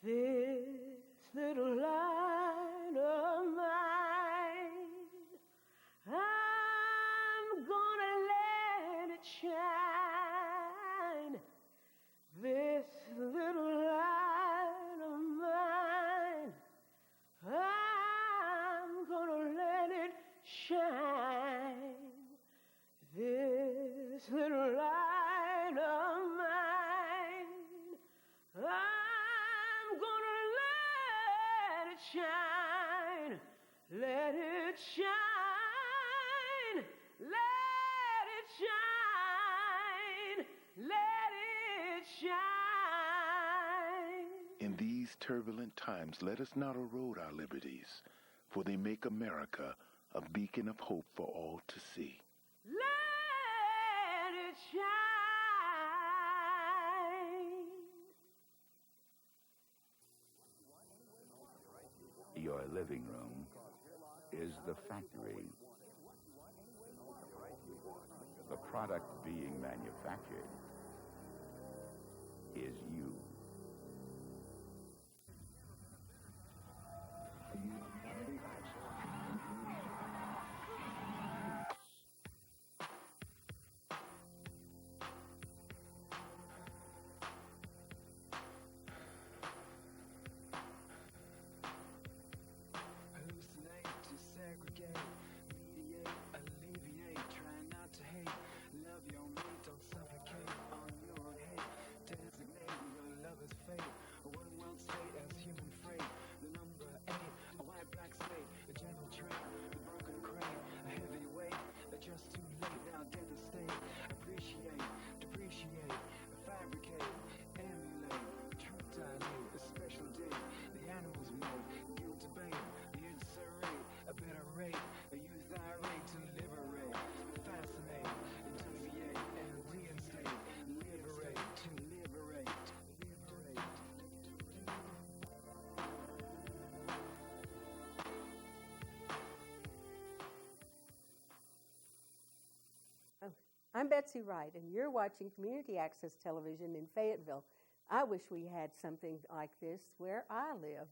This little light of mine, I'm gonna let it shine. This little light of mine, I'm gonna let it shine. This little light of mine, I'm gonna let it shine. Let it shine. Let it shine. Let it shine. In these turbulent times, let us not erode our liberties, for they make America a beacon of hope for all to see. Let it shine. Your living room is the factory. The product being manufactured is you. Hallucinate to segregate, mediate, alleviate, try not to hate, love your mate, don't suffocate on your own hate, designate your lover's fate, a one world state as human freight, the number 8, a white black slate, a gentle train, the broken crane, a heavy weight, they're just too late, now devastate, appreciate, depreciate, fabricate, emulate, truth dilate, a special day, the animals made, guilt debate, the inserate, a better rate, a youth irate to liberate, fascinate, interviate, and reinstate, liberate, to liberate, liberate. I'm Betsy Wright, and you're watching Community Access Television in Fayetteville. I wish we had something like this where I live.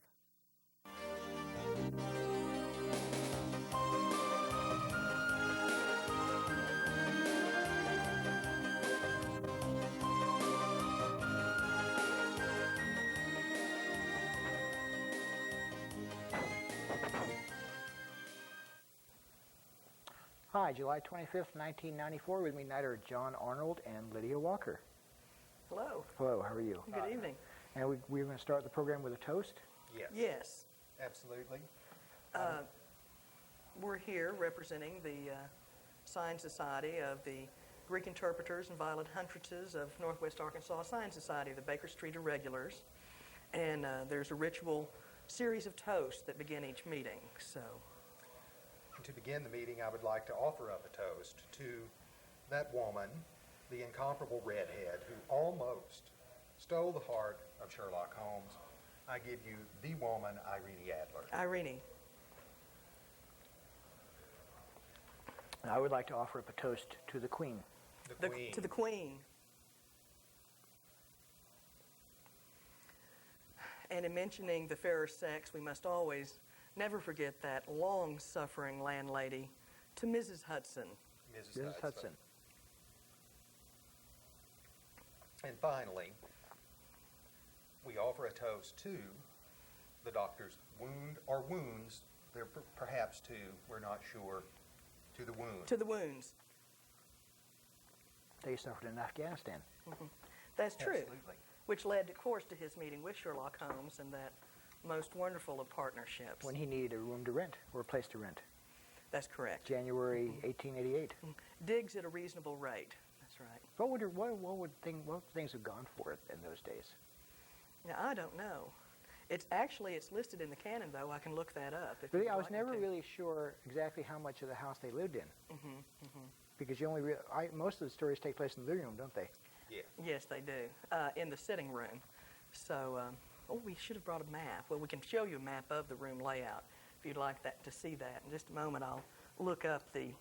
Hi, July 25th, 1994. With me tonight are John Arnold and Lydia Walker. Hello. Hello, how are you? Good evening. And we're going to start the program with a toast? Yes. Yes. Absolutely. We're here representing the Sign Society of the Greek Interpreters and Violet Huntresses of Northwest Arkansas, Sign Society of the Baker Street Irregulars. And there's a ritual series of toasts that begin each meeting. So, To begin the meeting, I would like to offer up a toast to that woman, the incomparable redhead, who almost stole the heart of Sherlock Holmes. I give you the woman, Irene Adler. Irene. I would like to offer up a toast to the Queen. The Queen. To the Queen. And in mentioning the fairer sex, we must always never forget that long-suffering landlady, to Mrs. Hudson. Mrs. Hudson. And finally, we offer a toast to the doctor's wound or wounds. There are perhaps two, we're not sure, to the wounds. To the wounds. They suffered in Afghanistan. Mm-hmm. That's true. Absolutely. Which led, of course, to his meeting with Sherlock Holmes and that most wonderful of partnerships. When he needed a room to rent, or a place to rent. That's correct. January 1888. Digs at a reasonable rate. That's right. What things have gone for in those days? Now, I don't know. It's listed in the canon, though. I can look that up. Really, I was never really sure exactly how much of the house they lived in. Mm-hmm, mm-hmm. Because you only most of the stories take place in the living room, don't they? Yeah. Yes, they do. In the sitting room. So, we should have brought a map. Well, we can show you a map of the room layout if you'd like that to see that. In just a moment, I'll look up the.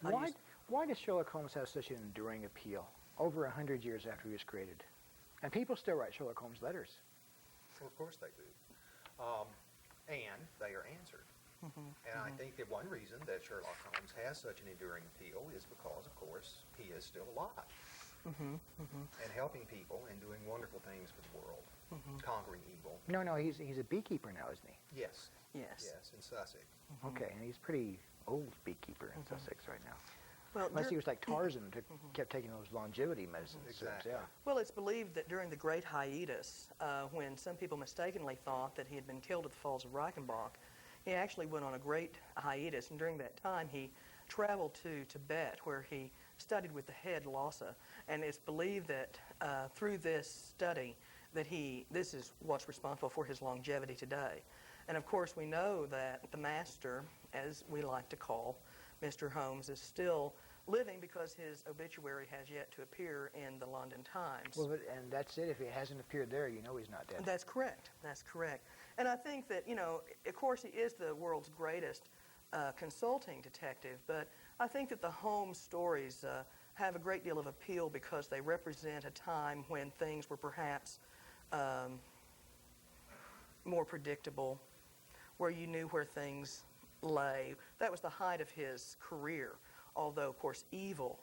Why does Sherlock Holmes have such an enduring appeal over 100 years after he was created? And people still write Sherlock Holmes letters. Well, of course they do. And they are answered. And I think that one reason that Sherlock Holmes has such an enduring appeal is because, of course, he is still alive. And helping people and doing wonderful things for the world, conquering evil. No, he's a beekeeper now, isn't he? Yes. Yes. Yes, in Sussex. Okay, and he's pretty old beekeeper in Sussex right now. Well, Unless he was like Tarzan, kept taking those longevity medicines. Exactly. Yeah. Well, it's believed that during the Great Hiatus, when some people mistakenly thought that he had been killed at the Falls of Reichenbach, he actually went on a great hiatus, and during that time he traveled to Tibet, where he studied with the head Lhasa, and it's believed that through this study that this is what's responsible for his longevity today. And of course we know that the master, as we like to call Mr. Holmes, is still living because his obituary has yet to appear in the London Times. Well, and that's it. If it hasn't appeared there, you know he's not dead. That's correct. That's correct. And I think that, of course he is the world's greatest consulting detective, but I think that the Holmes stories have a great deal of appeal because they represent a time when things were perhaps more predictable, where you knew where things lay. That was the height of his career, although, of course, evil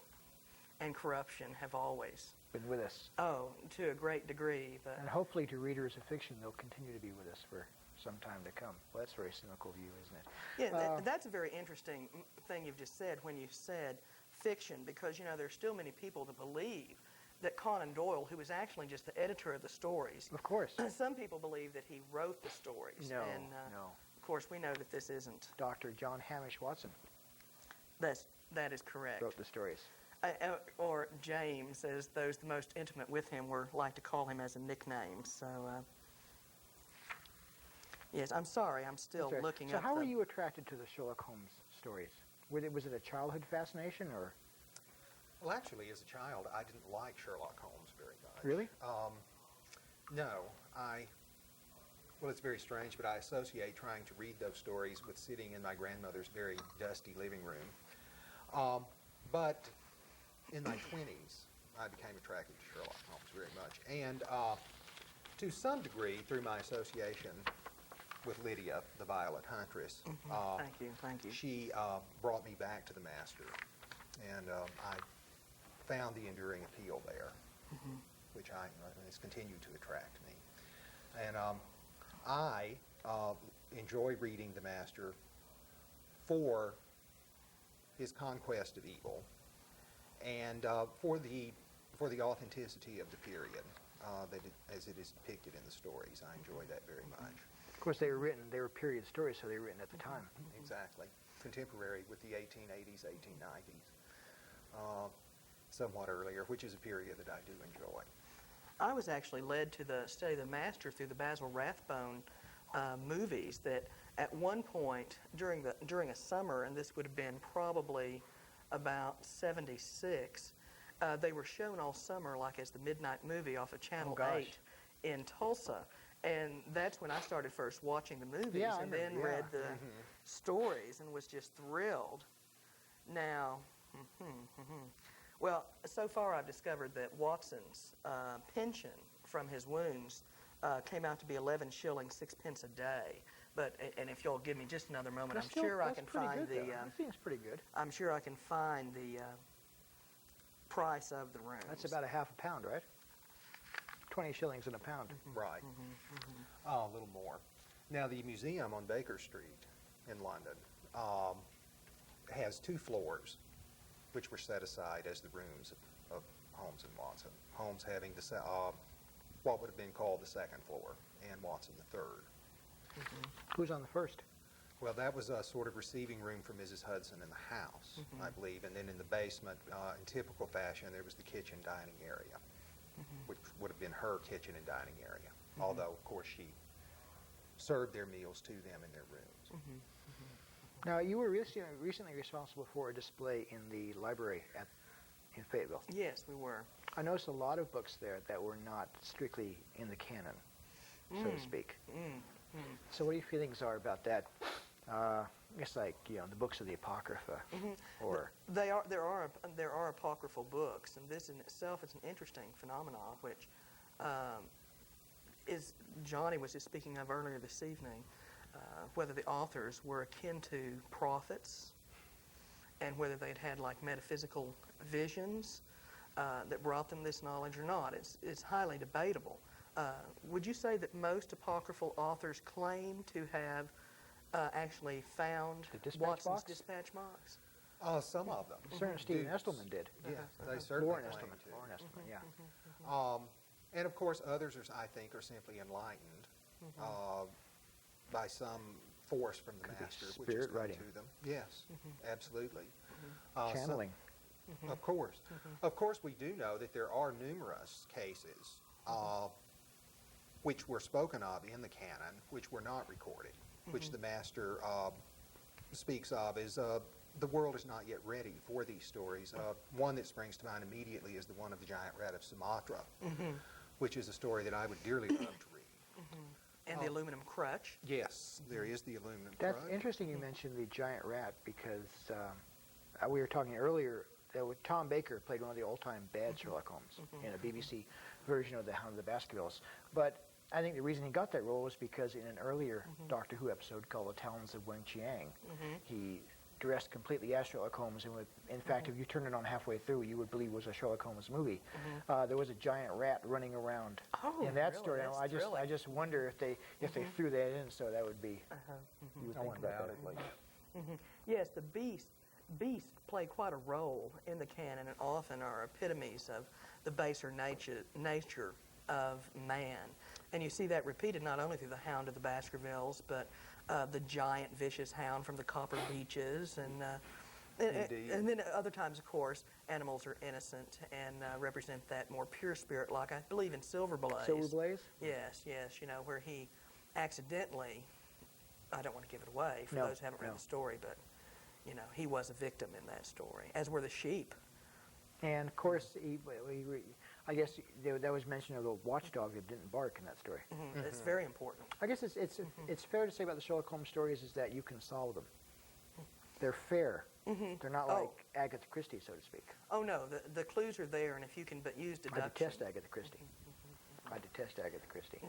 and corruption have always Been with us. Oh, to a great degree. But And hopefully to readers of fiction, they'll continue to be with us for some time to come. Well, that's a very cynical view, isn't it? yeah, that's a very interesting thing you've just said when you said fiction, because, there's still many people that believe that Conan Doyle, who was actually just the editor of the stories, Of course. some people believe that he wrote the stories. No, and, no. Of course, we know that this isn't. Dr. John Hamish Watson That is correct. wrote the stories. Or James, as those the most intimate with him like to call him as a nickname. So, yes, I'm sorry, I'm still That's right. looking So up. how were you attracted to the Sherlock Holmes stories? Was it a childhood fascination, or? Well, actually, as a child, I didn't like Sherlock Holmes very much. Really? No, well, it's very strange, but I associate trying to read those stories with sitting in my grandmother's very dusty living room. But in my 20s, I became attracted to Sherlock Holmes very much. And to some degree, through my association with Lydia, the Violet Huntress, Thank you. she brought me back to the master. And I found the enduring appeal there, which has continued to attract me. And I enjoy reading the master for his conquest of evil and for the authenticity of the period as it is depicted in the stories. I enjoy that very much. Of course, they were period stories, so they were written at the time. Exactly. Contemporary with the 1880s, 1890s. Somewhat earlier, which is a period that I do enjoy. I was actually led to the study of the master through the Basil Rathbone movies. That at one point during a summer, and this would have been probably about '76, they were shown all summer, like as the midnight movie off of Channel 8 in Tulsa, and that's when I started first watching the movies, Yeah, and then read the stories, and was just thrilled. Now. Well, so far I've discovered that Watson's pension from his wounds came out to be 11 shillings 6 pence a day. And if you'll give me just another moment, That's I'm sure I can pretty find good, though. That seems pretty good. I'm sure I can find the price of the rooms. That's about a half a pound, right? 20 shillings in a pound. Right. Oh, a little more. Now, the museum on Baker Street in London has 2 floors, which were set aside as the rooms of Holmes and Watson. Holmes having what would have been called the second floor, and Watson the third. Who's on the first? Well, that was a sort of receiving room for Mrs. Hudson in the house, I believe. And then in the basement, in typical fashion, there was the kitchen dining area, which would have been her kitchen and dining area. Although, of course, she served their meals to them in their rooms. Now, you were recently responsible for a display in the library in Fayetteville. Yes, we were. I noticed a lot of books there that were not strictly in the canon, so to speak. So what do your feelings are about that? I guess like, the books of the Apocrypha, or... There are apocryphal books, and this in itself is an interesting phenomenon, which is Johnny was just speaking of earlier this evening, whether the authors were akin to prophets and whether they'd had like metaphysical visions that brought them this knowledge or not. It's highly debatable. Would you say that most apocryphal authors claim to have actually found The dispatch Watson's box? dispatch box? Some of them. Certainly Stephen do. Estelman did. Yeah, they certainly Lauren claim Estelman. to. Lauren Estelman, yeah. And of course, others, I think, are simply enlightened by some force from the Could be master, which has spirit come writing. to them. Yes, absolutely. Channeling. Of course. Of course, we do know that there are numerous cases which were spoken of in the canon, which were not recorded, which the master speaks of as the world is not yet ready for these stories. One that springs to mind immediately is the one of the giant rat of Sumatra, which is a story that I would dearly love to read. And the aluminum crutch. Yes, there is the aluminum That's crutch. interesting you mentioned the giant rat because we were talking earlier that Tom Baker played one of the all-time bad Sherlock Holmes in a BBC version of The Hound of the Baskervilles. But I think the reason he got that role was because in an earlier Doctor Who episode called The Talons of Wen Chiang, he dressed completely as Sherlock Holmes, and in fact, if you turn it on halfway through, you would believe it was a Sherlock Holmes movie. There was a giant rat running around in that really? story. That's I thrilling. just wonder if they threw that in, so that would be. You would think about that. Yes, the beasts play quite a role in the canon and often are epitomes of the baser nature of man. And you see that repeated not only through the Hound of the Baskervilles, but the giant vicious hound from the Copper Beaches, and then other times, of course, animals are innocent and represent that more pure spirit, like I believe in Silver Blaze. Silver Blaze? Yes, where he accidentally, I don't want to give it away for those who haven't read the story, but he was a victim in that story, as were the sheep. And of course, I guess that was mention of the watchdog that didn't bark in that story. It's very important. I guess it's fair to say about the Sherlock Holmes stories is that you can solve them. They're fair. They're not like Agatha Christie, so to speak. Oh no, the clues are there, and if you can but use deduction. I detest Agatha Christie. I detest Agatha Christie.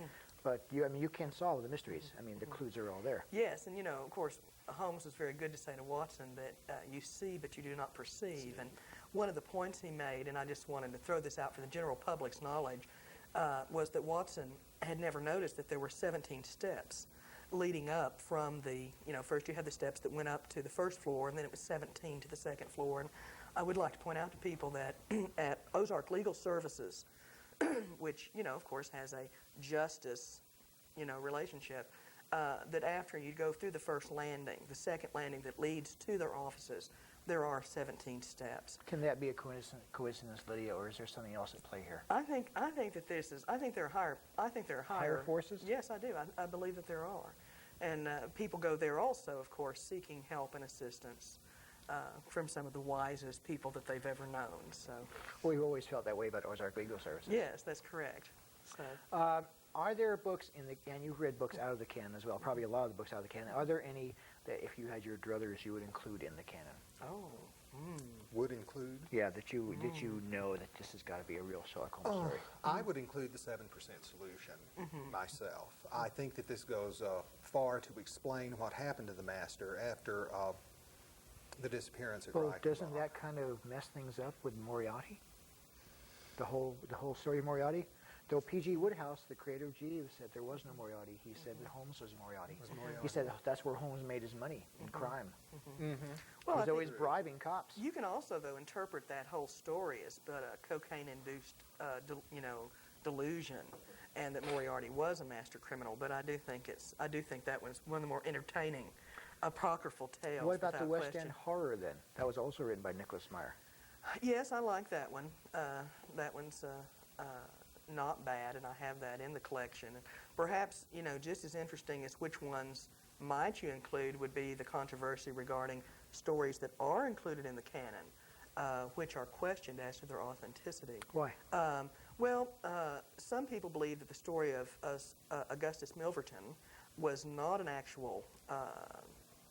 But you can solve the mysteries. The clues are all there. Yes, and of course, Holmes was very good to say to Watson that you see but you do not perceive. And one of the points he made, and I just wanted to throw this out for the general public's knowledge, was that Watson had never noticed that there were 17 steps leading up from the, first you had the steps that went up to the first floor, and then it was 17 to the second floor. And I would like to point out to people that at Ozark Legal Services, which, of course, has a justice, relationship, that after you go through the first landing, the second landing that leads to their offices, there are 17 steps. Can that be a coincidence, Lydia, or is there something else at play here? I think that this is. I think there are higher forces. Yes, I do. I believe that there are, and people go there also, of course, seeking help and assistance from some of the wisest people that they've ever known. So. Well, we've always felt that way about Ozark Legal Services. Yes, that's correct. So. Are there books and you've read books out of the canon as well, probably a lot of the books out of the canon. Are there any that if you had your druthers you would include in the canon? Oh. Would include? Yeah, that you know that this has got to be a real Sherlock Holmes story. I would include the 7% solution myself. I think that this goes far to explain what happened to the master after the disappearance at Well, Reichenbach. doesn't that kind of mess things up with Moriarty? The whole story of Moriarty? Though P.G. Wodehouse, the creator of Jeeves, said there was no Moriarty. He said that Holmes was Moriarty. He said that's where Holmes made his money, in crime. Well, He's always bribing cops. You can also, though, interpret that whole story as but a cocaine-induced, delusion, and that Moriarty was a master criminal. But I do think that was one of the more entertaining apocryphal tales. What about the West question. End Horror, then? That was also written by Nicholas Meyer. Yes, I like that one. That one's not bad, and I have that in the collection. And perhaps, just as interesting as which ones might you include would be the controversy regarding stories that are included in the canon, which are questioned as to their authenticity. Why? Some people believe that the story of Augustus Milverton was not an actual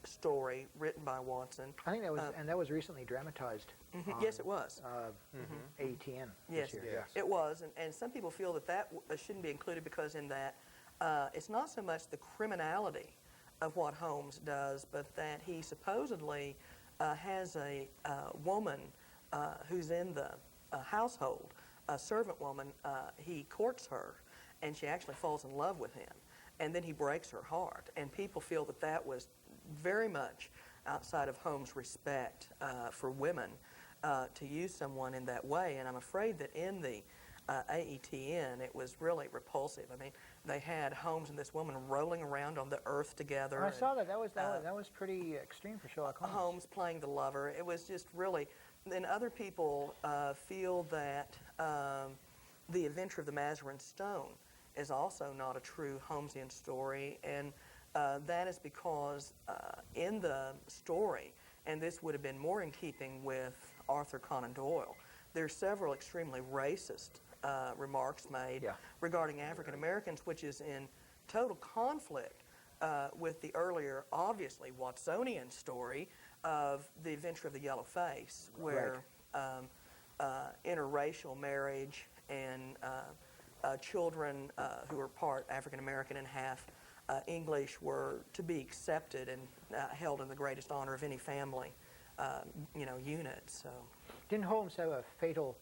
story written by Watson. I think that was, and that was recently dramatized. Yes, it was. AETN Yes, this year. Yes. it was, and some people feel that shouldn't be included because in that it's not so much the criminality of what Holmes does, but that he supposedly has a woman who's in the household, a servant woman. He courts her, and she actually falls in love with him, and then he breaks her heart. And people feel that that was very much outside of Holmes' respect for women to use someone in that way. And I'm afraid that in the AETN, it was really repulsive. I mean, they had Holmes and this woman rolling around on the earth together. I saw that. That was pretty extreme for Sherlock Holmes. Holmes playing the lover. It was just really. Then other people feel that the Adventure of the Mazarin Stone is also not a true Holmesian story, and that is because in the story, and this would have been more in keeping with Arthur Conan Doyle, there's several extremely racist remarks made regarding African Americans, which is in total conflict with the earlier, obviously Watsonian story of the Adventure of the Yellow Face, where interracial marriage and children who were part African American and half English were to be accepted and held in the greatest honor of any family, unit. So, didn't Holmes have a fatal?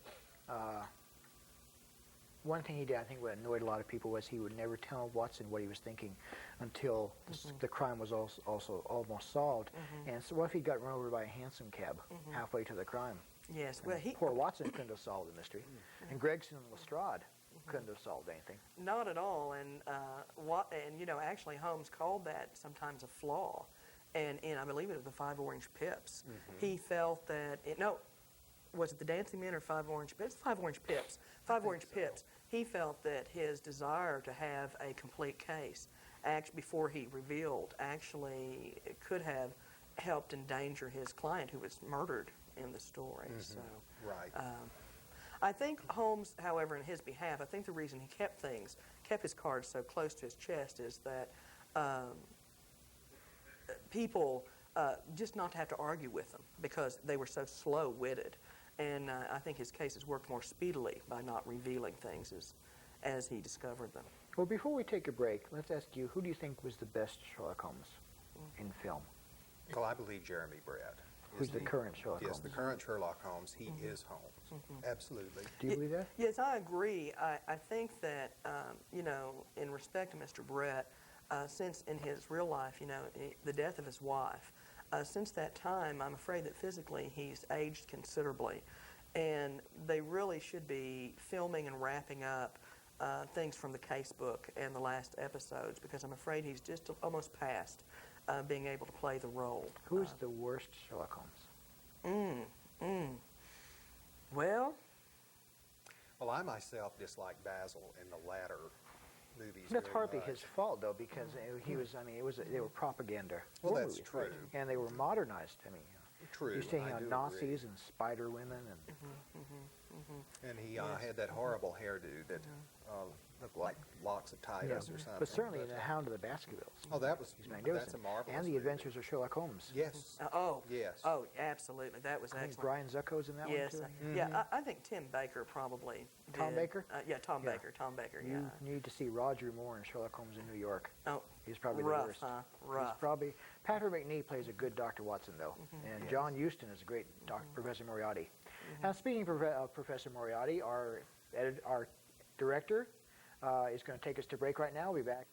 One thing he did, I think, what annoyed a lot of people was he would never tell Watson what he was thinking until the crime was also almost solved. And so, what if he got run over by a hansom cab halfway to the crime? Yes, well, poor Watson couldn't have solved the mystery, and Gregson and Lestrade couldn't have solved anything. Not at all, and actually Holmes called that sometimes a flaw, and I believe it was the 5 Orange Pips. He felt that was it the Dancing Men or 5 Orange Pips? 5 Orange Pips. 5 Orange Pips. He felt that his desire to have a complete case, before he revealed, actually could have helped endanger his client who was murdered in the story. So, Right. I think Holmes, however, in his behalf, I think the reason he kept his cards so close to his chest is that people just not to have to argue with them because they were so slow-witted. And I think his cases worked more speedily by not revealing things as he discovered them. Well, before we take a break, let's ask you, who do you think was the best Sherlock Holmes in film? Well, I believe Jeremy Brett. Who's the current Sherlock Holmes? Yes, the current Sherlock Holmes. He is Holmes. Absolutely. Do you believe that? Yes, I agree. I think that, in respect to Mr. Brett, since in his real life, the death of his wife, since that time, I'm afraid that physically he's aged considerably. And they really should be filming and wrapping up things from the case book and the last episodes because I'm afraid he's just almost past being able to play the role. Who's the worst Sherlock Holmes? Well, I myself dislike Basil in the latter movies. That's very hardly much. his fault, though, because he was. I mean, they were propaganda. Well, war that's movies, true. and they were modernized. I mean, True. you're seeing I do Nazis agree. and spider women, and And he had that horrible hairdo that looked like locks of Titus or something. but certainly in The Hound of the Baskervilles. Oh, that was He's magnificent. that's a marvelous. And The movie. Adventures of Sherlock Holmes. Yes. Yes. Oh, absolutely. That was I think excellent. Brian Zucco's in that Yes, one too. yeah. I think Tim Baker probably. Tom did. Baker? Tom Yeah. Baker. Tom Baker. You Yeah. need to see Roger Moore in Sherlock Holmes in New York. Oh, He's probably rough, the worst. huh? He's Rough. probably Patrick McNee plays a good Dr. Watson though, and John Huston is a great Professor Moriarty. Now, speaking of Professor Moriarty, our director is going to take us to break right now. We'll be back.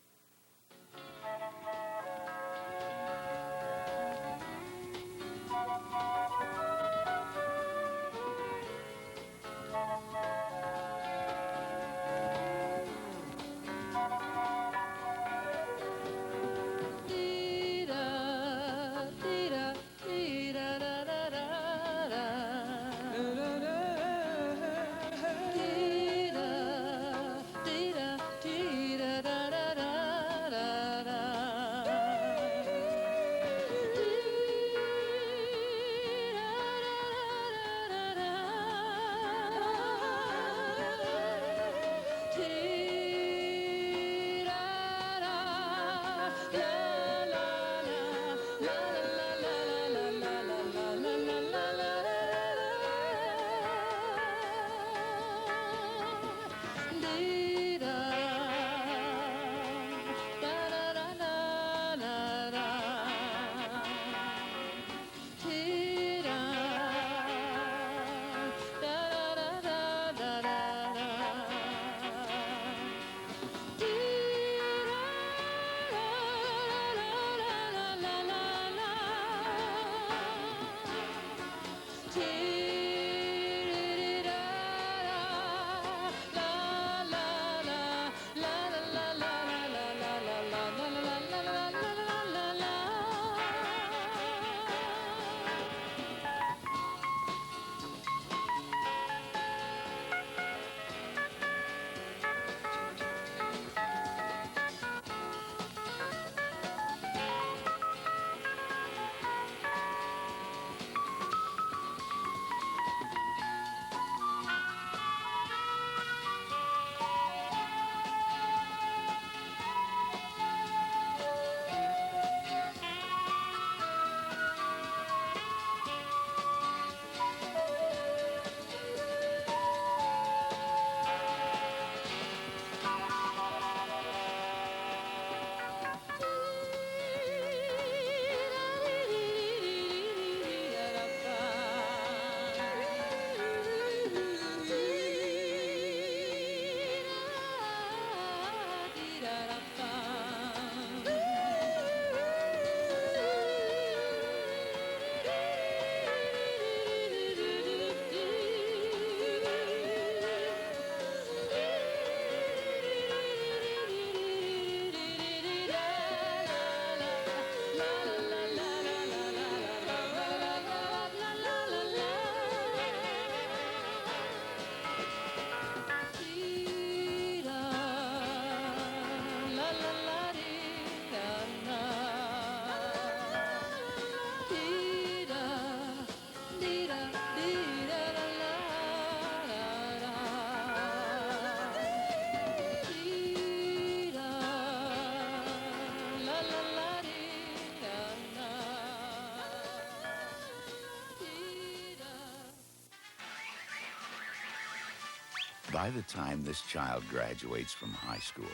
By the time this child graduates from high school,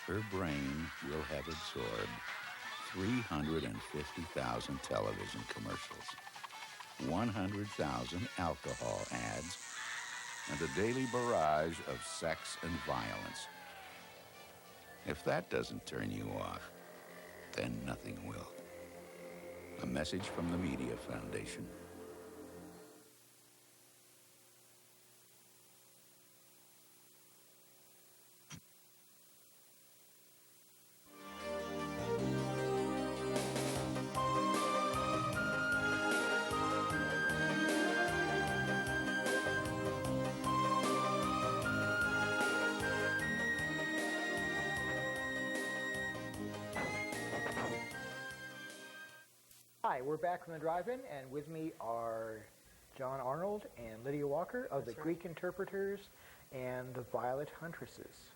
her brain will have absorbed 350,000 television commercials, 100,000 alcohol ads, and a daily barrage of sex and violence. If that doesn't turn you off, then nothing will. A message from the Media Foundation. Hi, we're back from the drive-in, and with me are John Arnold and Lydia Walker of the Greek Interpreters and the Violet Huntresses.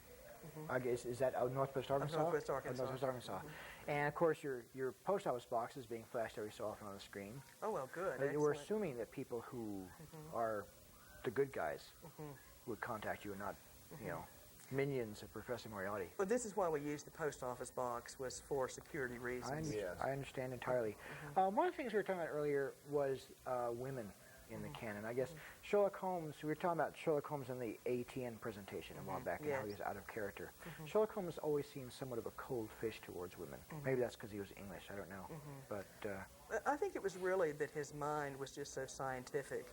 I guess, is that out Northwest Arkansas? Northwest Arkansas. Northwest Arkansas. And of course, your post office box is being flashed every so often on the screen. Oh, well, good. We're Excellent. assuming that people who are the good guys would contact you and not, you know, minions of Professor Moriarty. Well, this is why we used the post office box, was for security reasons. I understand entirely. One of the things we were talking about earlier was women in the canon. I guess Sherlock Holmes, we were talking about Sherlock Holmes in the ATN presentation a while back and how he was out of character. Sherlock Holmes always seemed somewhat of a cold fish towards women. Maybe that's because he was English, I don't know. But I think it was really that his mind was just so scientific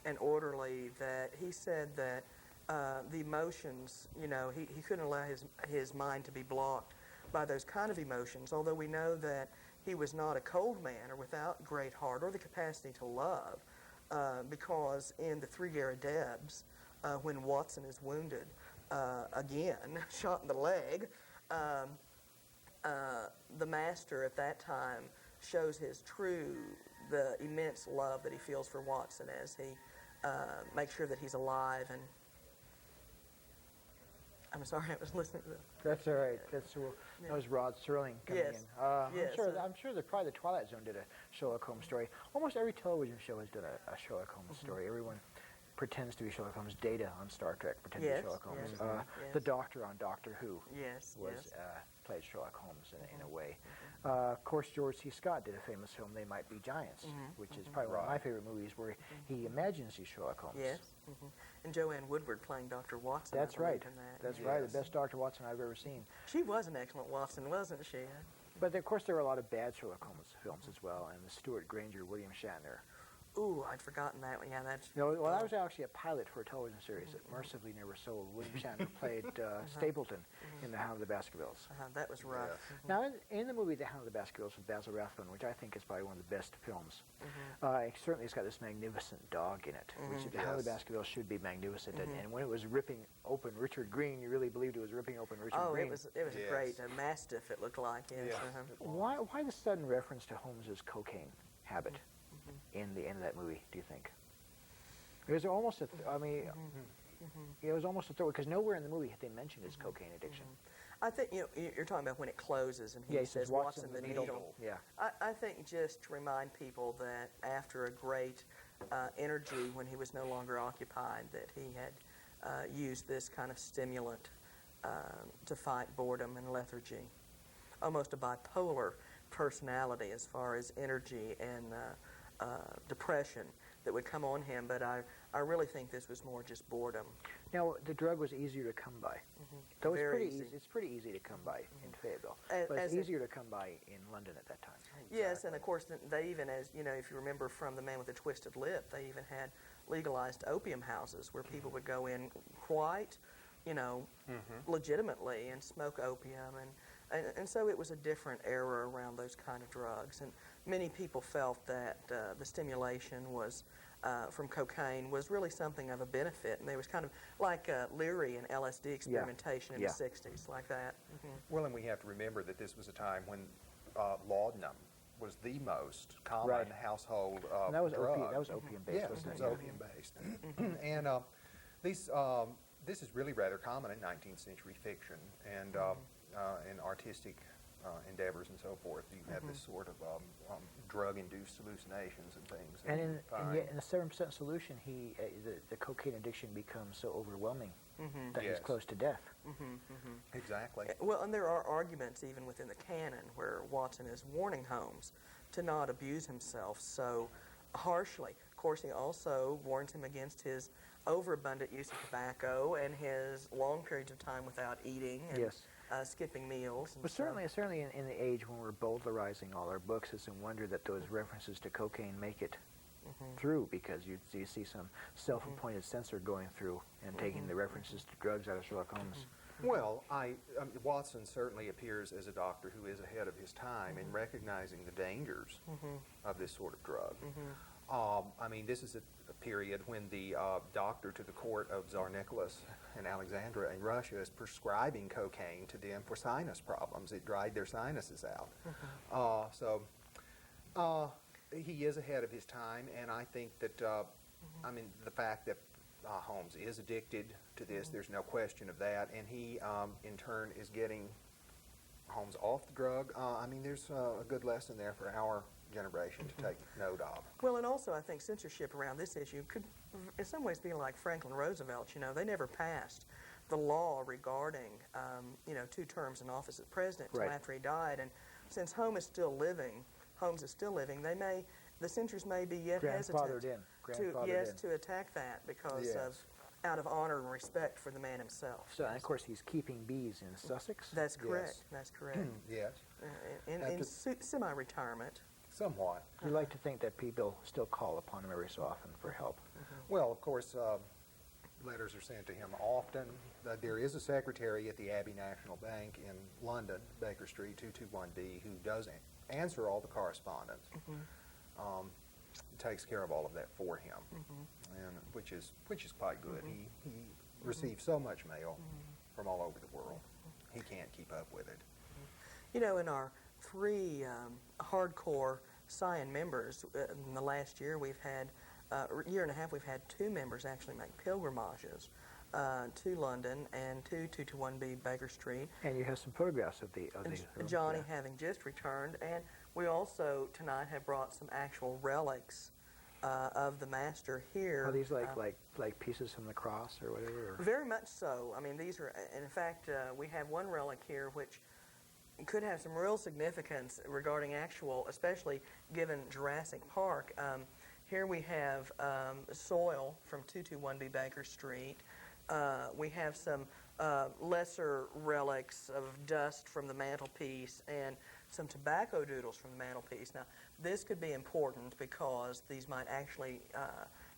and orderly that he said that the emotions, you know, he couldn't allow his mind to be blocked by those kind of emotions, although we know that he was not a cold man or without great heart or the capacity to love, because in the Three Garridebs, when Watson is wounded, again, shot in the leg, the master at that time shows the immense love that he feels for Watson as he makes sure that he's alive. And I'm sorry, I was listening to that. that's all right. That was Rod Serling coming Yes. in. Yes, I'm sure that probably the Twilight Zone did a Sherlock Holmes story. Almost every television show has done a Sherlock Holmes story. Everyone pretends to be Sherlock Holmes. Data on Star Trek pretends to be Sherlock Holmes. The Doctor on Doctor Who played Sherlock Holmes in a way. Of course, George C. Scott did a famous film, They Might Be Giants, which is probably one of my favorite movies, where he imagines he's Sherlock Holmes. Yes. And Joanne Woodward playing Dr. Watson. That's I believe, right. in that. That's right. The best Dr. Watson I've ever seen. She was an excellent Watson, wasn't she? But of course, there were a lot of bad Sherlock Holmes films as well, and the Stuart Granger, William Shatner. Ooh, I'd forgotten that one. Yeah, that's. No, well, that was actually a pilot for a television series that mercifully never sold. William Shatner played Stapleton in The Hound of the Baskervilles. That was rough. Now, in the movie The Hound of the Baskervilles with Basil Rathbone, which I think is probably one of the best films, certainly it's got this magnificent dog in it, which The Hound of the Baskervilles should be magnificent. And when it was ripping open Richard Green, you really believed it was ripping open Richard Green. It was great. A mastiff, it looked like. Yes. Why the sudden reference to Holmes's cocaine habit in the end of that movie, do you think? It was almost it was almost a throw, because nowhere in the movie had they mentioned his cocaine addiction. I think you're talking about when it closes and he says, "Watson the needle." Yeah. I think just to remind people that after a great energy when he was no longer occupied, that he had used this kind of stimulant to fight boredom and lethargy. Almost a bipolar personality as far as energy and depression that would come on him, but I really think this was more just boredom. Now, the drug was easier to come by. Though it's pretty easy. It's pretty easy to come by in Fayetteville, but it's easier to come by in London at that time. Yes, and of course they even, as you know, if you remember from The Man with the Twisted Lip, they even had legalized opium houses where people would go in quite, legitimately and smoke opium, and so it was a different era around those kind of drugs, and many people felt that the stimulation was from cocaine was really something of a benefit, and there was kind of like Leary and LSD experimentation in the 60s, like that. Well, and we have to remember that this was a time when laudanum was the most common household and that was drug. That was opium-based. Yes, it was opium-based. And this is really rather common in 19th century fiction and artistic endeavors and so forth. You have this sort of drug-induced hallucinations and things. And yet in a 7% solution, the cocaine addiction becomes so overwhelming that he's Yes. close to death. Exactly. Well, and there are arguments even within the canon where Watson is warning Holmes to not abuse himself so harshly. Of course, he also warns him against his overabundant use of tobacco and his long periods of time without eating and Yes. skipping meals. And But so- certainly in the age when we're bowdlerizing all our books, it's a wonder that those references to cocaine make it through, because you see some self-appointed censor going through and taking the references to drugs out of Sherlock Holmes. Well, Watson certainly appears as a doctor who is ahead of his time in recognizing the dangers of this sort of drug. I mean, this is a period when the doctor to the court of Tsar Nicholas in Alexandria in Russia is prescribing cocaine to them for sinus problems. It dried their sinuses out. He is ahead of his time, and I think that, I mean, the fact that Holmes is addicted to this, there's no question of that, and he, in turn, is getting Holmes off the drug. I mean, there's a good lesson there for our generation to take note of. Well, and also I think censorship around this issue could in some ways be like Franklin Roosevelt. You know, they never passed the law regarding, 2 terms in office as president until after he died. And since Holmes is still living, the censors may be yet hesitant to attack that because of out of honor and respect for the man himself. So, and of course, he's keeping bees in Sussex. That's correct. That's correct. Yes. In semi-retirement. Somewhat. You like to think that people still call upon him every so often for help. Well, of course, letters are sent to him often. There is a secretary at the Abbey National Bank in London, Baker Street, 221B, who does answer all the correspondence. Takes care of all of that for him, and which is quite good. He receives so much mail from all over the world. He can't keep up with it. You know, in our 3 hardcore Scion members, in the last year we've had, year and a half, we've had 2 members actually make pilgrimages to London and to 221B Baker Street. And you have some photographs of the Johnny having just returned, and we also tonight have brought some actual relics of the master here. Are these like pieces from the cross or whatever? Or? Very much so. I mean, these are, in fact, we have one relic here which could have some real significance regarding actual, especially given Jurassic Park. Here we have soil from 221B Baker Street. We have some lesser relics of dust from the mantelpiece and some tobacco doodles from the mantelpiece. Now, this could be important because these might actually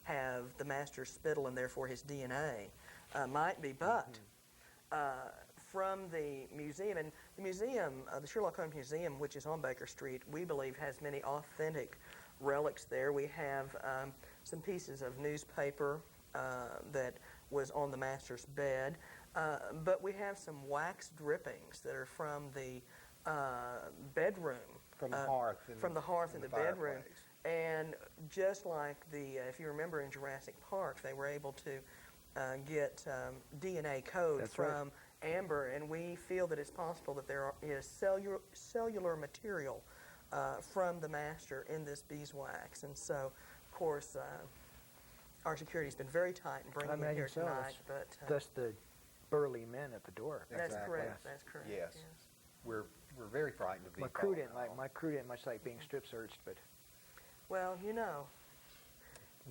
have the master's spittle and therefore his DNA. Might be, but from the museum, and the museum, the Sherlock Holmes Museum, which is on Baker Street, we believe has many authentic relics there. We have some pieces of newspaper that was on the master's bed, but we have some wax drippings that are from the bedroom. From the hearth. From the hearth in the bedroom. fireplace. And just like if you remember in Jurassic Park, they were able to get DNA code from amber, and we feel that it's possible that there is cellular material from the master in this beeswax. And so, of course, our security's been very tight in bringing him here tonight. But thus the burly men at the door. That's Exactly. correct. That's correct. Yes. We're very frightened of these. My crew didn't much like being strip searched, but Well, you know,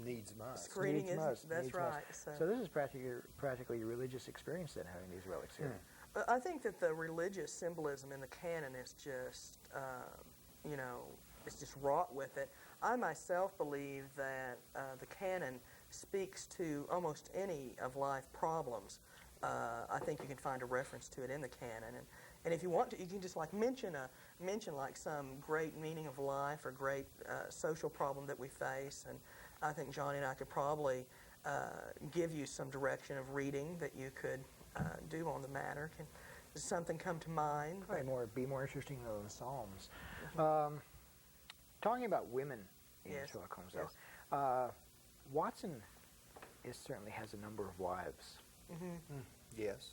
needs must. screening needs is must, that's needs right. must. So this is practically a religious experience then, having these relics here. But I think that the religious symbolism in the canon is just, it's just wrought with it. I myself believe that the canon speaks to almost any of life problems. I think you can find a reference to it in the canon, and if you want to, you can just like mention like some great meaning of life or great social problem that we face. And I think Johnny and I could probably give you some direction of reading that you could do on the matter. Does something come to mind? Probably be more interesting than the Psalms. Talking about women in Sherlock Holmes, though, Watson certainly has a number of wives. Yes.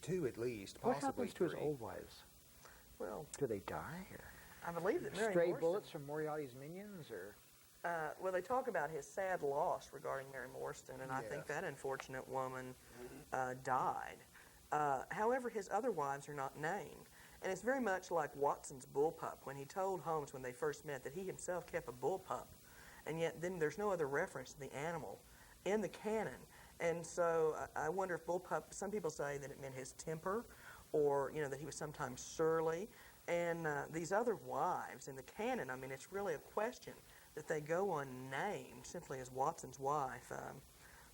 2 at least, What possibly happens to 3. his old wives? Well, Do they die? Or I believe that Mary stray Morrison, bullets from Moriarty's minions? Or Well, they talk about his sad loss regarding Mary Morstan, and I think Yes. that unfortunate woman died. However, his other wives are not named, and it's very much like Watson's bullpup when he told Holmes when they first met that he himself kept a bullpup, and yet then there's no other reference to the animal in the canon. And so I wonder if bullpup, some people say that it meant his temper, or that he was sometimes surly. And these other wives in the canon, I mean, it's really a question that they go unnamed simply as Watson's wife.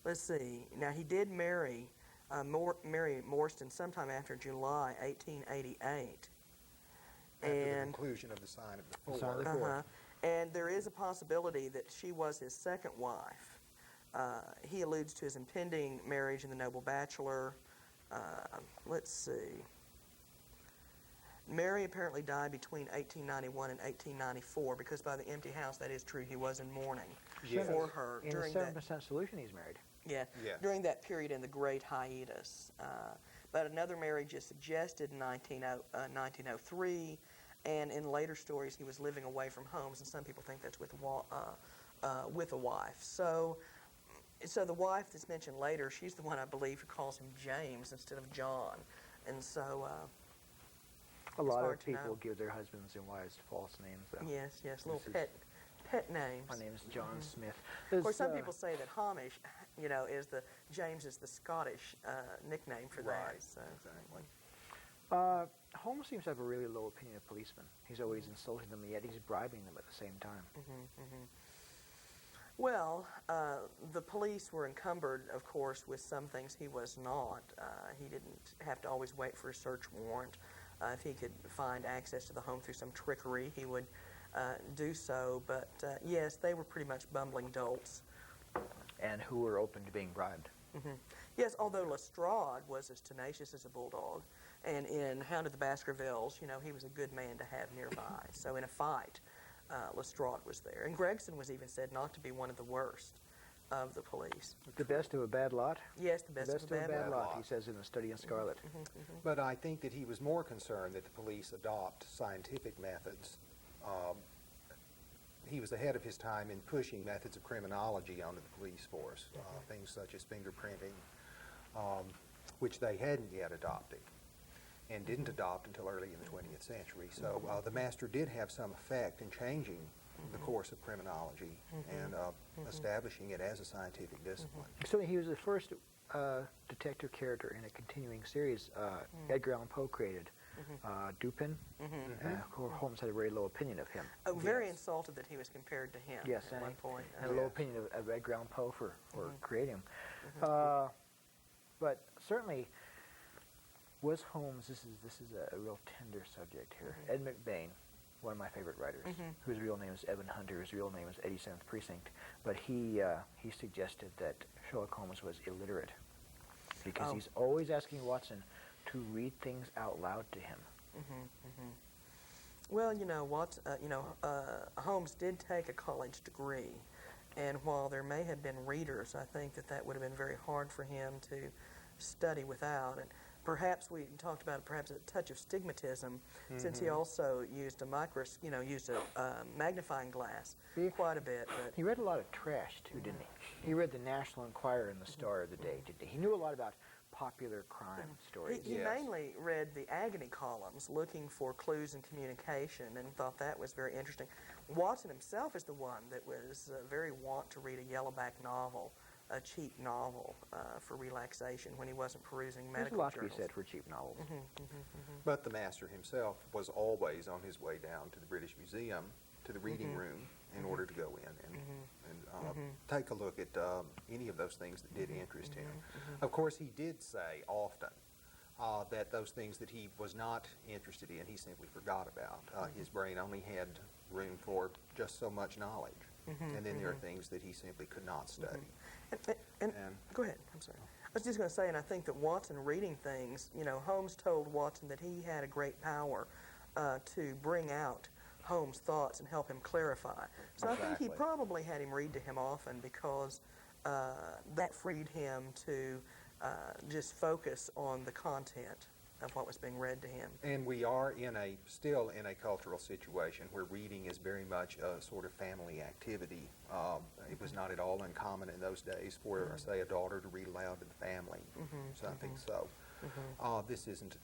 Let's see. Now, he did marry Mary Morstan sometime after July 1888. After the And conclusion of the Sign of the The Sign of the Four. Four. and there is a possibility that she was his second wife. He alludes to his impending marriage in The Noble Bachelor. Let's see. Mary apparently died between 1891 and 1894 because by the empty house, that is true, he was in mourning Yes. for her In during the that. 7% solution, he's married. Yeah, Yes. during that period in the Great Hiatus. But another marriage is suggested in 1903, and in later stories he was living away from Holmes, and some people think that's with a wife. So the wife that's mentioned later, she's the one I believe who calls him James instead of John, and so A lot hard of to know. people give their husbands and wives false names, though. yes, little This is- pet names. My name is John Smith. Of course, some There's, people say that Hamish, is James is the Scottish nickname for that. Right. So. Exactly. Holmes seems to have a really low opinion of policemen. He's always insulting them, yet he's bribing them at the same time. Well, the police were encumbered, of course, with some things he was not. He didn't have to always wait for a search warrant. If he could find access to the home through some trickery, he would do so. But yes, they were pretty much bumbling dolts. And who were open to being bribed. Yes, although Lestrade was as tenacious as a bulldog, and in Hound of the Baskervilles, he was a good man to have nearby. So in a fight, Lestrade was there. And Gregson was even said not to be one of the worst of the police. The best of a bad lot? Yes, the best of a bad lot. lot, he says in The Study in Scarlet. But I think that he was more concerned that the police adopt scientific methods. He was ahead of his time in pushing methods of criminology onto the police force, things such as fingerprinting, which they hadn't yet adopted and didn't adopt until early in the 20th century. So the master did have some effect in changing the course of criminology and establishing it as a scientific discipline. So he was the first detective character in a continuing series Edgar Allan Poe created. Dupin. Holmes had a very low opinion of him. Very insulted that he was compared to him Yes, at and one he point. had a low opinion of Edgar Allan Poe for creating him. But certainly, was Holmes, this is a real tender subject here. Ed McBain, one of my favorite writers, whose real name is Evan Hunter, whose real name is 87th Precinct, but he suggested that Sherlock Holmes was illiterate because he's always asking Watson to read things out loud to him. Well, Holmes did take a college degree, and while there may have been readers, I think that would have been very hard for him to study without. And perhaps we talked about perhaps a touch of stigmatism, since he also used a used a magnifying glass quite a bit. But He read a lot of trash too, didn't he? He read the National Enquirer and the Star of the Day, didn't he? He knew a lot about popular crime stories. he mainly read the agony columns, looking for clues in communication, and thought that was very interesting. Watson himself is the one that was very wont to read a yellowback novel, a cheap novel, for relaxation when he wasn't perusing There's medical a lot to journals. be said for cheap novels. But the master himself was always on his way down to the British Museum, to the reading room, in order to go in and take a look at any of those things that did interest him. Of course, he did say often that those things that he was not interested in, he simply forgot about. His brain only had room for just so much knowledge. And then there are things that he simply could not study. And go ahead, I'm sorry. I was just going to say, and I think that Watson reading things, Holmes told Watson that he had a great power to bring out Holmes' thoughts and help him clarify. So I think he Exactly. probably had him read to him often because that freed him to just focus on the content of what was being read to him. And we are still in a cultural situation where reading is very much a sort of family activity. It was not at all uncommon in those days for, say, a daughter to read aloud to the family, something. So this isn't,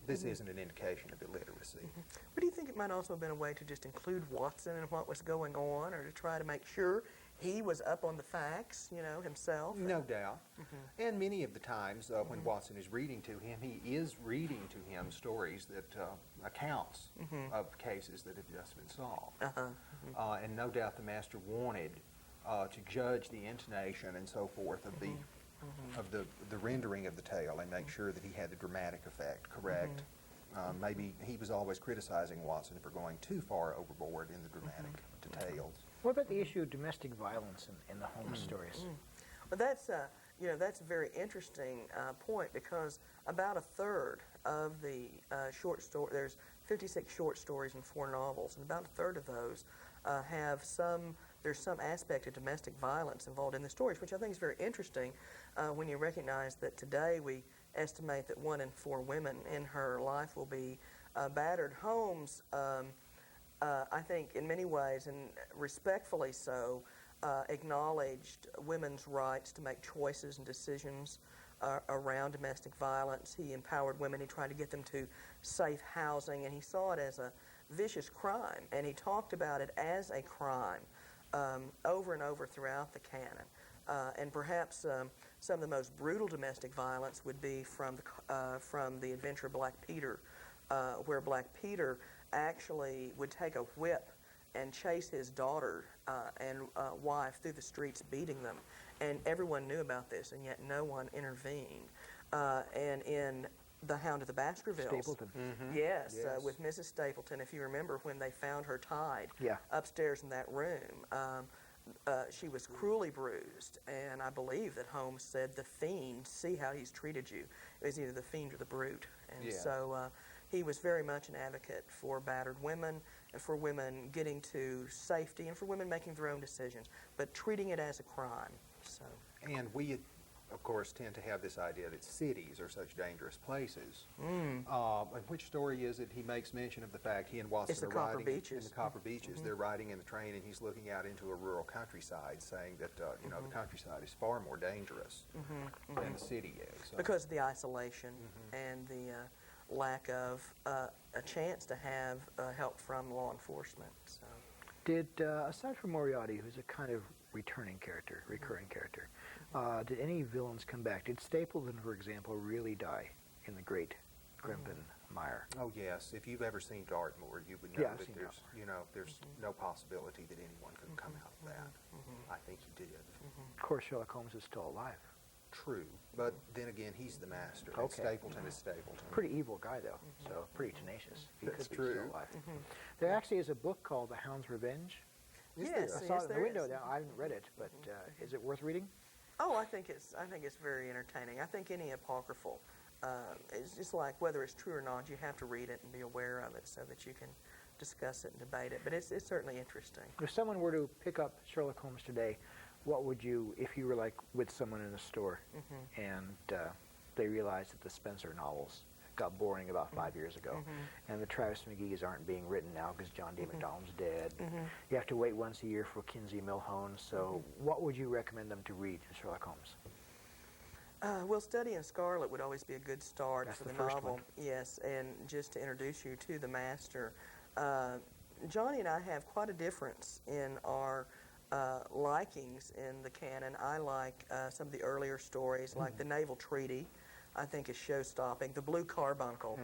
this isn't an indication of illiteracy. But do you think it might also have been a way to just include Watson in what was going on, or to try to make sure he was up on the facts, himself? No doubt. And many of the times when Watson is reading to him, he is reading to him stories that accounts of cases that have just been solved. And no doubt the master wanted to judge the intonation and so forth of the rendering of the tale and make sure that he had the dramatic effect correct. Maybe he was always criticizing Watson for going too far overboard in the dramatic details. What about the issue of domestic violence in the Holmes stories? Well, that's that's a very interesting point, because about a third of the short story, there's 56 short stories and 4 novels, and about a third of those there's some aspect of domestic violence involved in the stories, which I think is very interesting when you recognize that today we estimate that 1 in 4 women in her life will be battered. Holmes, I think in many ways, and respectfully so, acknowledged women's rights to make choices and decisions around domestic violence. He empowered women. He tried to get them to safe housing, and he saw it as a vicious crime, and he talked about it as a crime over and over throughout the canon. And perhaps some of the most brutal domestic violence would be from the adventure of Black Peter, where Black Peter actually would take a whip and chase his daughter and wife through the streets, beating them. And everyone knew about this, and yet no one intervened. And in The Hound of the Baskervilles. Stapleton. Yes, with Mrs. Stapleton, if you remember when they found her tied upstairs in that room. She was cruelly bruised, and I believe that Holmes said, "The fiend, see how he's treated you." It was either the fiend or the brute. And so he was very much an advocate for battered women, and for women getting to safety, and for women making their own decisions, but treating it as a crime. So. And we, of course, tend to have this idea that cities are such dangerous places. In which story is it he makes mention of the fact he and Watson are riding in the Copper Beaches? They're riding in the train, and he's looking out into a rural countryside, saying that the countryside is far more dangerous than the city is. Because of the isolation and the lack of a chance to have help from law enforcement. So. Did, aside from Moriarty, who's a kind of recurring character, did any villains come back? Did Stapleton, for example, really die in the Great Grimpen Mire? Oh yes, if you've ever seen Dartmoor, you would know that there's no possibility that anyone could come out of that. I think he did. Of course, Sherlock Holmes is still alive. True, but then again, he's the master. And Stapleton is Stapleton. Pretty evil guy, though, so pretty tenacious. He That's could be true. still alive. There actually is a book called The Hound's Revenge. Yes, I saw it in the window is. now. I haven't read it, but is it worth reading? Oh, I think it's very entertaining. I think any apocryphal, it's just like whether it's true or not, you have to read it and be aware of it so that you can discuss it and debate it. But it's certainly interesting. If someone were to pick up Sherlock Holmes today, what would you, if you were like with someone in a store and they realized that the Spencer novels got boring about 5 years ago, and the Travis McGee's aren't being written now because John D. McDonald's dead. You have to wait once a year for Kinsey Milhone. So what would you recommend them to read in Sherlock Holmes? Well, Study in Scarlet would always be a good start That's for the the first novel. one. Yes, and just to introduce you to the master. Johnny and I have quite a difference in our likings in the canon. I like some of the earlier stories, like the Naval Treaty. I think is show-stopping. The Blue Carbuncle,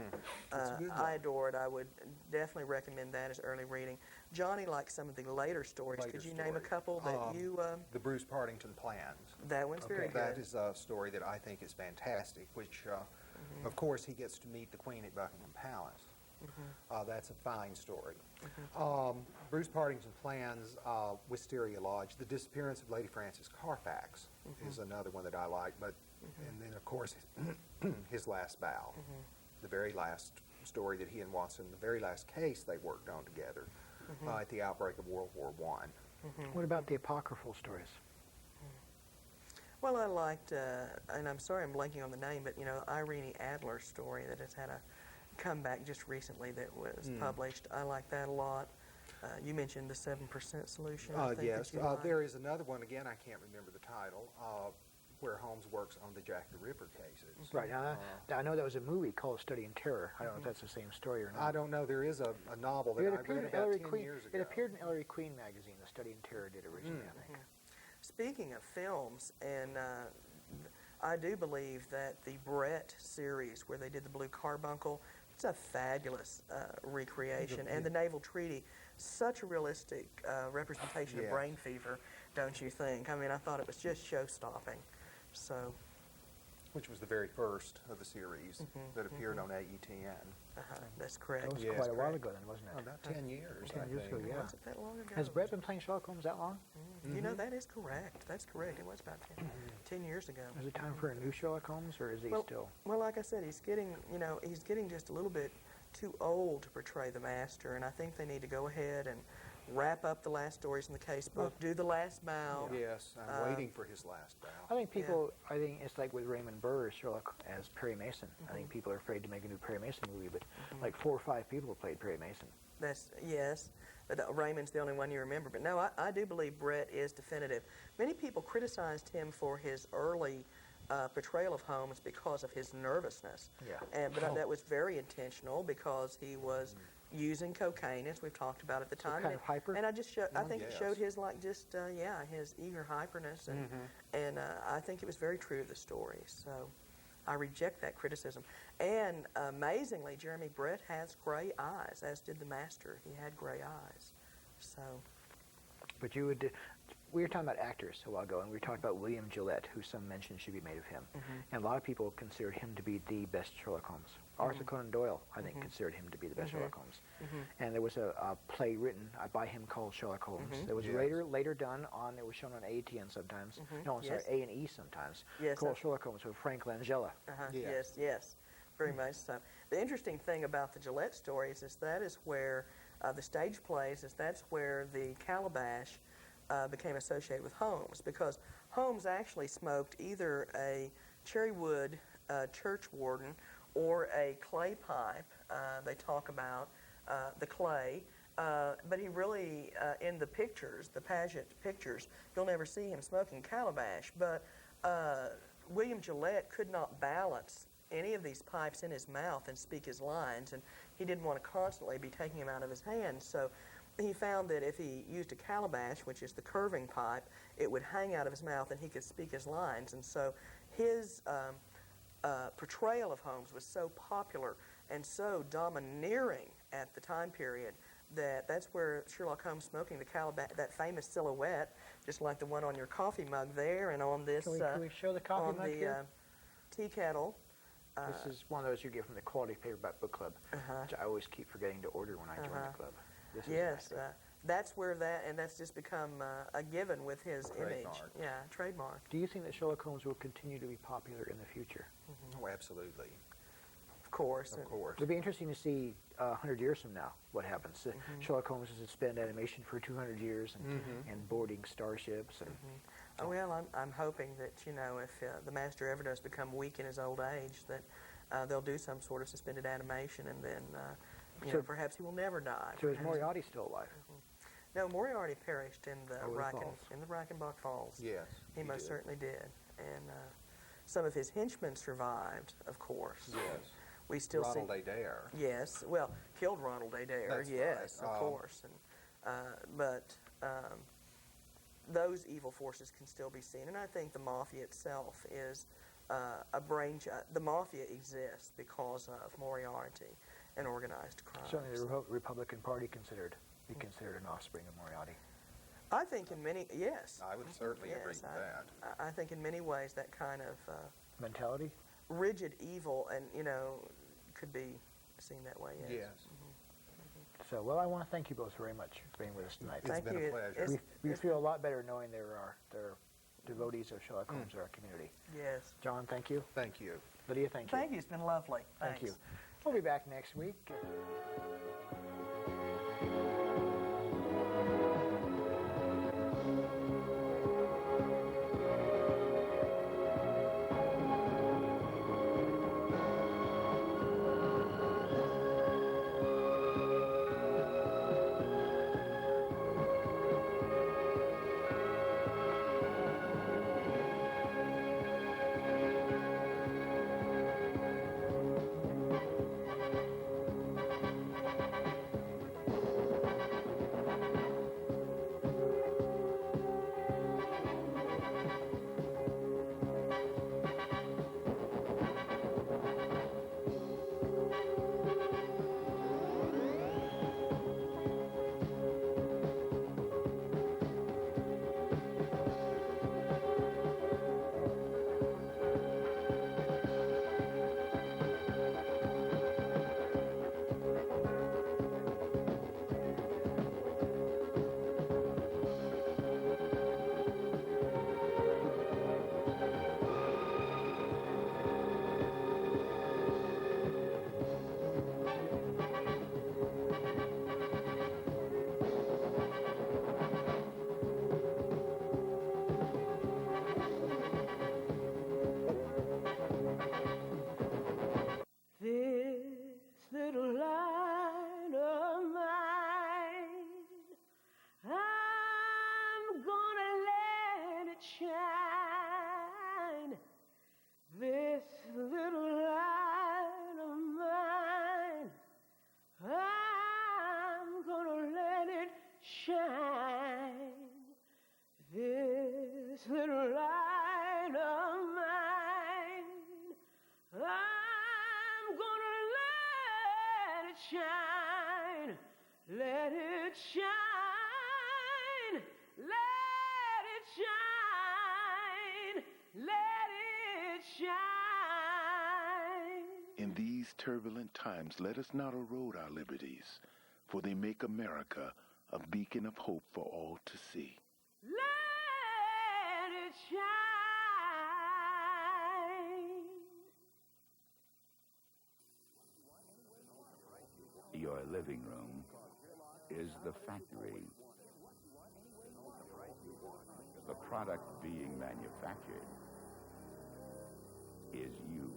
I adore it. I would definitely recommend that as early reading. Johnny likes some of the later stories. Could you name a couple that you... The Bruce Partington Plans. That one's very good. That is a story that I think is fantastic, which, of course, he gets to meet the Queen at Buckingham Palace. That's a fine story. Bruce Partington Plans, Wisteria Lodge, The Disappearance of Lady Frances Carfax is another one that I like, but and then, of course, his Last Bow, the very last story that he and Watson, the very last case they worked on together at the outbreak of World War I. What about the apocryphal stories? Well, I liked, and I'm sorry I'm blanking on the name, but Irene Adler's story that has had a comeback just recently that was published. I like that a lot. You mentioned the 7% solution. I think Yes, that you liked. there is another one, again, I can't remember the title, where Holmes works on the Jack the Ripper cases. Right. I know there was a movie called Study in Terror. I don't know if that's the same story or not. I don't know. There is a novel that I read about 10 years ago. It appeared in Ellery Queen magazine. The Study in Terror did originally, I think. Speaking of films, and I do believe that the Brett series, where they did the Blue Carbuncle, it's a fabulous recreation. And the Naval Treaty, such a realistic representation of brain fever, don't you think? I mean, I thought it was just show-stopping. So, which was the very first of the series that appeared on AETN. That's correct. That was quite a while ago then, wasn't it? About 10 years, 10 years ago, yeah. Was it that long ago? Has Brett been playing Sherlock Holmes that long? You know, that is correct. That's correct. It was about 10 years ago. Is it time for a new Sherlock Holmes, or is he still? Well, like I said, he's getting just a little bit too old to portray the master, and I think they need to go ahead and wrap up the last stories in the case book, do the last bow. Yes, I'm waiting for his last bow. I think I think it's like with Raymond Burr, Sherlock as Perry Mason. I think people are afraid to make a new Perry Mason movie, but like 4 or 5 people have played Perry Mason. Yes, but Raymond's the only one you remember. But no, I do believe Brett is definitive. Many people criticized him for his early portrayal of Holmes because of his nervousness. Yeah. But that was very intentional because he was using cocaine, as we've talked about at the time. Kind of hyper? And I think it showed his his eager hyperness, and I think it was very true to the story. So I reject that criticism. And amazingly, Jeremy Brett has gray eyes, as did the master. He had gray eyes. So. But we were talking about actors a while ago, and we were talking about William Gillette, who some mention should be made of him. And a lot of people considered him to be the best Sherlock Holmes. Arthur Conan Doyle, I think, considered him to be the best Sherlock Holmes. And there was a play written by him called Sherlock Holmes. It was later done on, it was shown on ATN sometimes. No, I'm sorry, A&E sometimes. Called Sherlock Holmes with Frank Langella. Yes, very much so. The interesting thing about the Gillette stories is that is where the stage plays, that's where the calabash became associated with Holmes, because Holmes actually smoked either a cherry wood church warden or a clay pipe. They talk about the clay, but he really, in the pictures, the pageant pictures, you'll never see him smoking calabash. But William Gillette could not balance any of these pipes in his mouth and speak his lines, and he didn't want to constantly be taking them out of his hands. So he found that if he used a calabash, which is the curving pipe, it would hang out of his mouth and he could speak his lines. And so his portrayal of Holmes was so popular and so domineering at the time period that's where Sherlock Holmes smoking the calabash, that famous silhouette, just like the one on your coffee mug there and on this, can we show the coffee mug here? Tea kettle. This is one of those you get from the Quality Paperback Book Club, which I always keep forgetting to order when I join the club. This is that's where that's just become a given with his image. Yeah, trademark. Do you think that Sherlock Holmes will continue to be popular in the future? Oh, absolutely. Of course. Of course. It'll be interesting to see 100 years from now what happens. Sherlock Holmes has suspended animation for 200 years and boarding starships. And, Well, I'm hoping that, if the master ever does become weak in his old age, that they'll do some sort of suspended animation, and then perhaps he will never die. So is Moriarty still alive? No, Moriarty perished in the Falls. Reichenbach Falls. Yes, he most certainly did. And some of his henchmen survived, of course. Yes. We still Ronald Adair. Yes, well, killed Ronald Adair. That's yes, right. Of course. And but those evil forces can still be seen, and I think the mafia itself is a brainchild. The mafia exists because of Moriarty and organized crime. Certainly, the Republican Party be considered an offspring of Moriarty. I think in many, yes. I would certainly agree with that. I think in many ways that kind of mentality, rigid evil, and could be seen that way. Yes. So, well, I want to thank you both very much for being with us tonight. It's been a pleasure. We feel a lot better knowing there are devotees of Sherlock Holmes in our community. Yes. John, thank you. Thank you. Lydia, thank you. Thank you. It's been lovely. Thank you. We'll be back next week. let it shine, let it shine, let it shine. In these turbulent times, let us not erode our liberties, for they make America a beacon of hope for all to see. Let it shine. Your living room is the factory. The product being manufactured is you.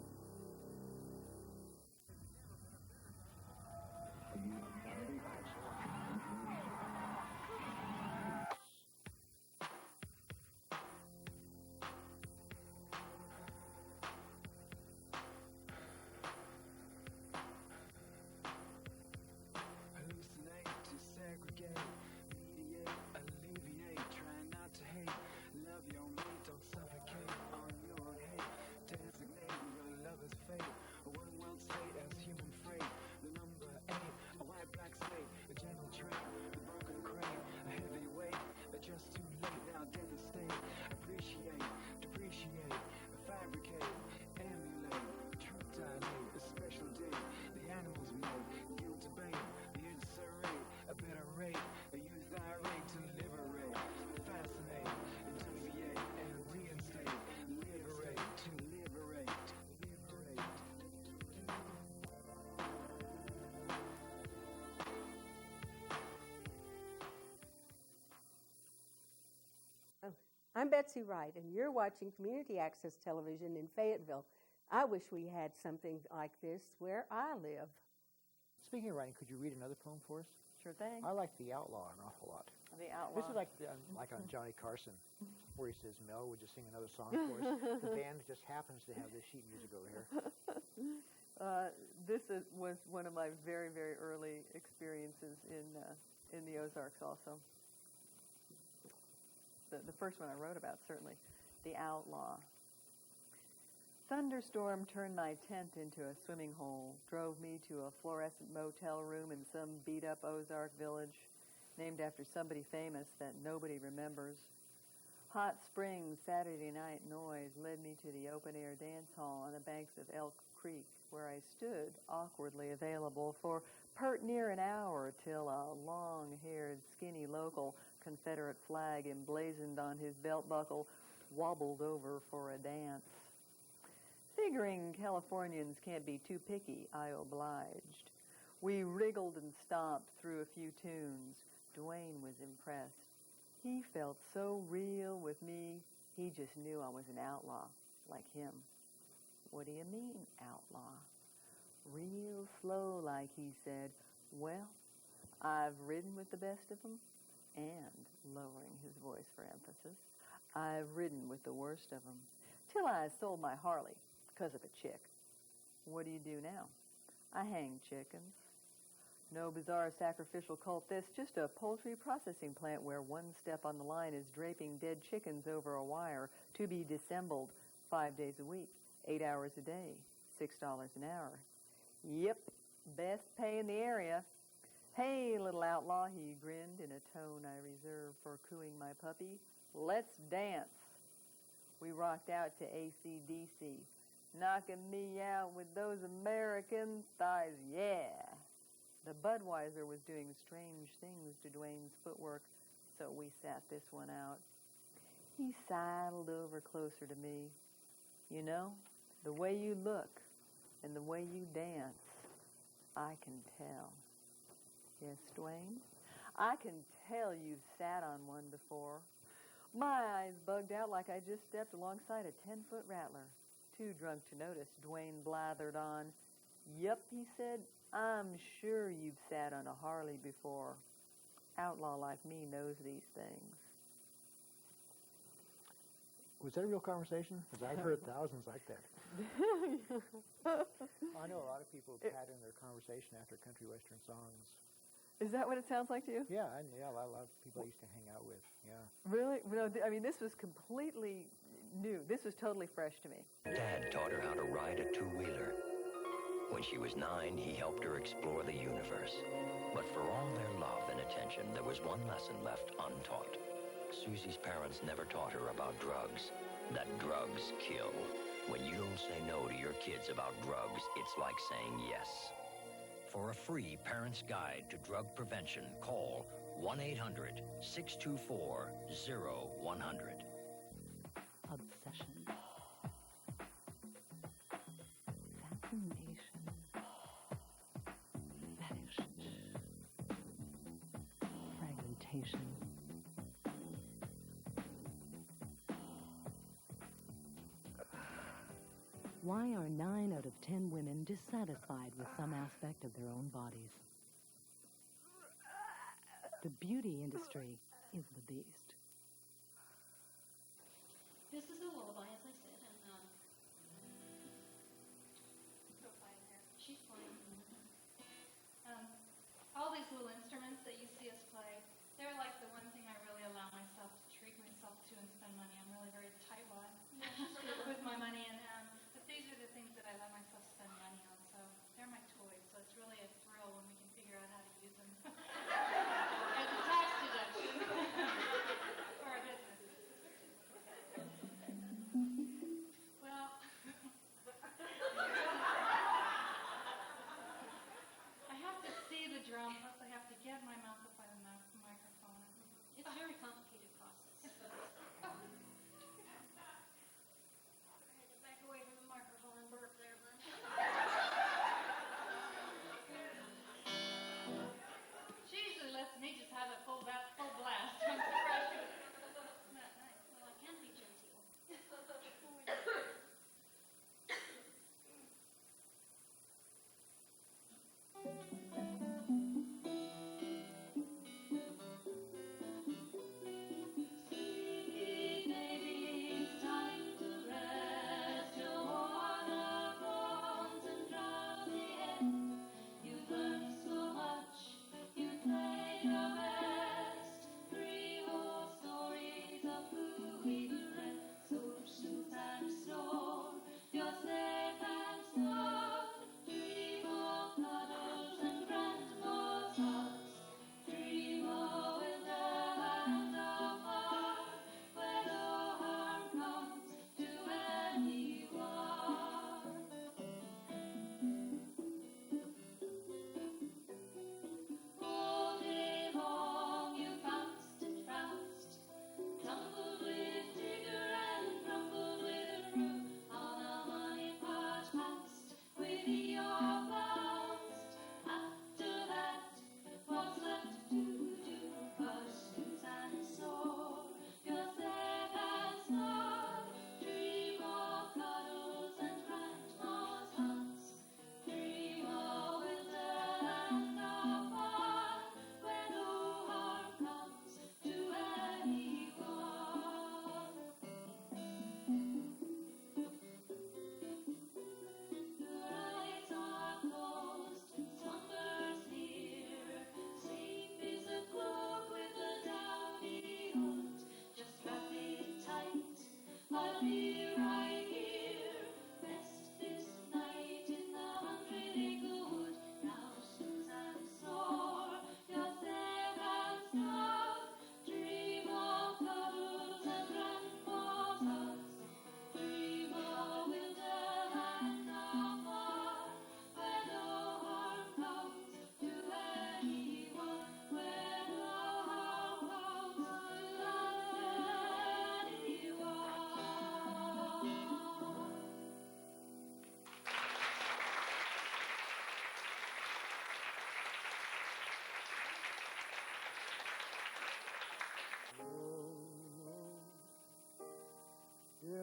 Hallucinate to segregate, mediate, alleviate, try not to hate, love your mate, don't suffocate on your own hate, designate your lover's fate, one world state as human freight, the number 8, a white black slate, a gentle train, the broken crane, a heavy weight, just too late, now devastate, appreciate, depreciate, fabricate, emulate, truth dilate, a special day, the animals made, guilt debate, the inserate, a better rate, a youth irate to liberate, fascinate, deviate, and reinstate, liberate, to liberate, liberate. I'm Betsy Wright, and you're watching Community Access Television in Fayetteville. I wish we had something like this where I live. Speaking of writing, could you read another poem for us? Sure thing. I like The Outlaw an awful lot. The Outlaw. This is like on Johnny Carson, where he says, Mel, would you sing another song for us? The band just happens to have this sheet music over here. This was one of my very, very early experiences in the Ozarks also. The first one I wrote about, certainly. The Outlaw. Thunderstorm turned my tent into a swimming hole, drove me to a fluorescent motel room in some beat-up Ozark village, named after somebody famous that nobody remembers. Hot spring Saturday night noise led me to the open-air dance hall on the banks of Elk Creek, where I stood, awkwardly available, for pert near an hour till a long-haired, skinny local, Confederate flag emblazoned on his belt buckle, wobbled over for a dance. Figuring Californians can't be too picky, I obliged. We wriggled and stomped through a few tunes. Dwayne was impressed. He felt so real with me, he just knew I was an outlaw, like him. What do you mean, outlaw? Real slow, like he said. Well, I've ridden with the best of them, and, lowering his voice for emphasis, I've ridden with the worst of them, till I sold my Harley, 'cause of a chick. What do you do now? I hang chickens. No bizarre sacrificial cult this, just a poultry processing plant where one step on the line is draping dead chickens over a wire to be dissembled 5 days a week, 8 hours a day, $6 an hour. Yep, best pay in the area. Hey, little outlaw, he grinned in a tone I reserve for cooing my puppy. Let's dance. We rocked out to AC/DC, knocking me out with those American thighs, yeah. The Budweiser was doing strange things to Dwayne's footwork, so we sat this one out. He sidled over closer to me. You know, the way you look and the way you dance, I can tell. Yes, Dwayne, I can tell you've sat on one before. My eyes bugged out like I just stepped alongside a 10-foot rattler. Too drunk to notice, Dwayne blathered on. Yup, he said, I'm sure you've sat on a Harley before. Outlaw like me knows these things. Was that a real conversation? Because I've heard thousands like that. I know a lot of people pattern their conversation after country western songs. Is that what it sounds like to you? Yeah, a lot of people I used to hang out with, yeah. Really? No, I mean, this was completely new. This was totally fresh to me. Dad taught her how to ride a two-wheeler. When When she was 9, he helped her explore the universe. But for all their love and attention, there was one lesson left untaught. Susie's parents never taught her about drugs, that drugs kill. When you don't say no to your kids about drugs, it's like saying yes. For a free parent's guide to drug prevention, call 1-800-624-0100. Obsession. Fascination. Fetish. Fragmentation. Why are 9 out of 10 women dissatisfied with some aspect of their own bodies? The beauty industry is the beast. This is a lullaby, as I said, and she's fine. All these little instruments that you see us play, they're like the one thing I really allow myself to treat myself to and spend money. I'm really very tightwad with my money, and but these are the things that I let myself spend money on. So they're my toys. So it's really a thrill when we can figure out how to use them as a tax deduction for our business. Well, I have to see the drum, plus I have to get my mouth up by the microphone. It's a very complicated process. Back away from the microphone and burp there, then. She usually lets me just have it full blast. I'm surprised. Isn't that nice? Well, I can be genteel.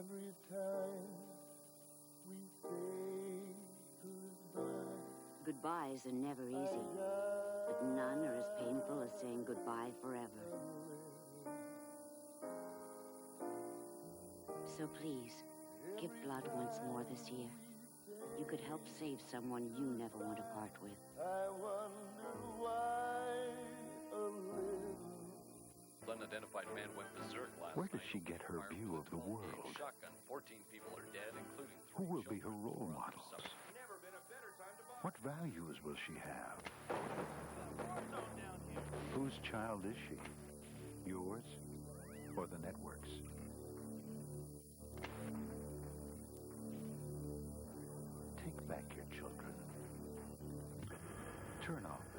Every time we say goodbye. Goodbyes are never easy, but none are as painful as saying goodbye forever. So please, give blood once more this year. You could help save someone you never want to part with. I wonder why a little. Unidentified man went berserk last Where does night. she get her view of the world? Shotgun. 14 people are dead, including 3 Who will be her children. role models? Never been a better time to buy. What values will she have? Whose child is she? Yours or the network's? Take back your children. Turn off